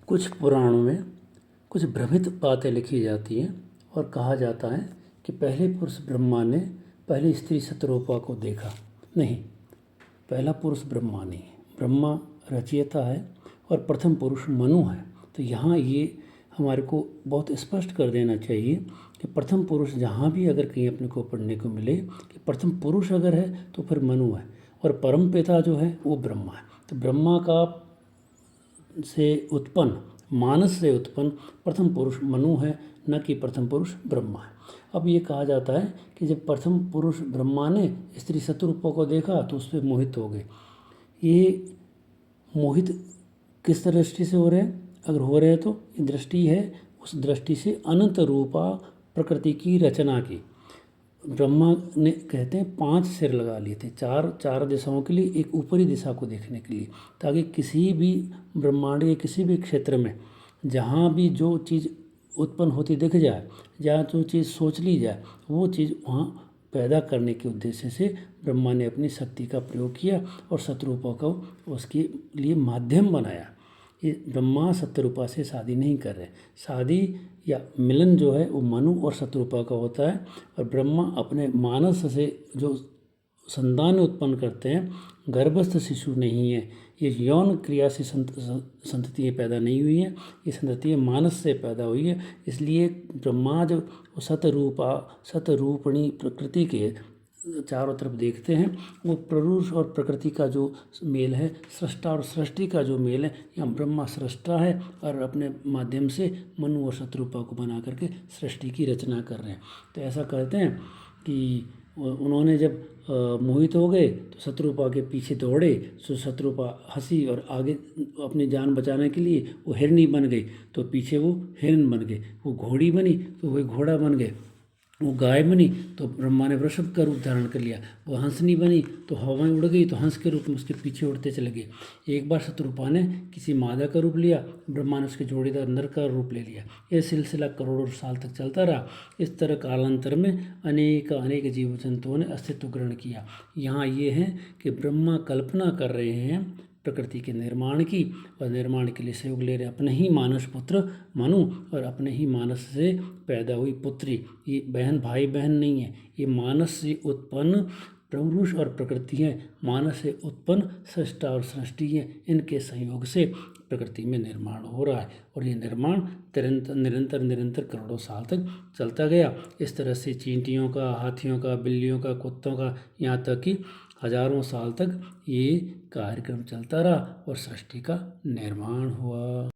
कुछ पुराणों में कुछ भ्रमित बातें लिखी जाती हैं और कहा जाता है कि पहले पुरुष ब्रह्मा ने पहली स्त्री शतरूपा को देखा। नहीं, पहला पुरुष ब्रह्मा नहीं, ब्रह्मा रचयिता है और प्रथम पुरुष मनु है। तो यहाँ ये हमारे को बहुत स्पष्ट कर देना चाहिए कि प्रथम पुरुष जहाँ भी अगर कहीं अपने को पढ़ने को मिले कि प्रथम पुरुष अगर है तो फिर मनु है और परम पिता जो है वो ब्रह्मा है। तो ब्रह्मा का से उत्पन्न, मानस से उत्पन्न प्रथम पुरुष मनु है, न कि प्रथम पुरुष ब्रह्मा है। अब ये कहा जाता है कि जब प्रथम पुरुष ब्रह्मा ने स्त्री शतरूपा को देखा तो उस पर मोहित हो गए। ये मोहित किस दृष्टि से हो रहे हैं? अगर हो रहे हैं तो ये दृष्टि है उस दृष्टि से अनंत रूपा प्रकृति की रचना की। ब्रह्मा ने कहते हैं 5 सिर लगा लिए थे, चार दिशाओं के लिए, एक ऊपरी दिशा को देखने के लिए, ताकि किसी भी ब्रह्मांड के किसी भी क्षेत्र में जहाँ भी जो चीज़ उत्पन्न होती दिख जाए, जहाँ जो चीज़ सोच ली जाए, वो चीज़ वहाँ पैदा करने के उद्देश्य से ब्रह्मा ने अपनी शक्ति का प्रयोग किया और शतरूपा को उसके लिए माध्यम बनाया। ये ब्रह्मा शतरूपा से शादी नहीं कर रहे। शादी या मिलन जो है वो मनु और शतरूपा का होता है और ब्रह्मा अपने मानस से जो संतान उत्पन्न करते हैं, गर्भस्थ शिशु नहीं है, ये यौन क्रिया से संततियाँ पैदा नहीं हुई हैं, ये संततियाँ मानस से पैदा हुई है। इसलिए ब्रह्मा जब शतरूपणी प्रकृति के चारों तरफ देखते हैं, वो पुरुष और प्रकृति का जो मेल है, सृष्टा और सृष्टि का जो मेल है, यहाँ ब्रह्मा सृष्टा है और अपने माध्यम से मनु और शतरूपा को बना करके सृष्टि की रचना कर रहे हैं। तो ऐसा कहते हैं कि उन्होंने जब मोहित हो गए तो शतरूपा के पीछे दौड़े, तो शतरूपा हंसी और आगे अपनी जान बचाने के लिए वो हिरनी बन गई, तो पीछे वो हिरन बन गए। वो घोड़ी बनी तो वो घोड़ा बन गए। वो गाय बनी तो ब्रह्मा ने वृषभ का रूप धारण कर लिया। वो हंसनी बनी तो हवा में उड़ गई तो हंस के रूप में उसके पीछे उड़ते चले गए। एक बार शतरूपा ने किसी मादा का रूप लिया, ब्रह्मा ने उसके जोड़ीदार नर का रूप ले लिया। यह सिलसिला करोड़ों साल तक चलता रहा। इस तरह कालांतर में अनेक जीव जंतुओं ने अस्तित्व ग्रहण किया। यहाँ ये है कि ब्रह्मा कल्पना कर रहे हैं प्रकृति के निर्माण की और निर्माण के लिए सहयोग ले रहे अपने ही मानस पुत्र मनु और अपने ही मानस से पैदा हुई पुत्री। ये बहन भाई बहन नहीं है, ये मानस से उत्पन्न पुरुष और प्रकृति है, मानस से उत्पन्न सृष्टा और सृष्टि है। इनके संयोग से प्रकृति में निर्माण हो रहा है और ये निर्माण निरंतर करोड़ों साल तक चलता गया। इस तरह से चींटियों का, हाथियों का, बिल्लियों का, कुत्तों का, यहाँ तक कि हजारों साल तक ये कार्यक्रम चलता रहा और सृष्टि का निर्माण हुआ।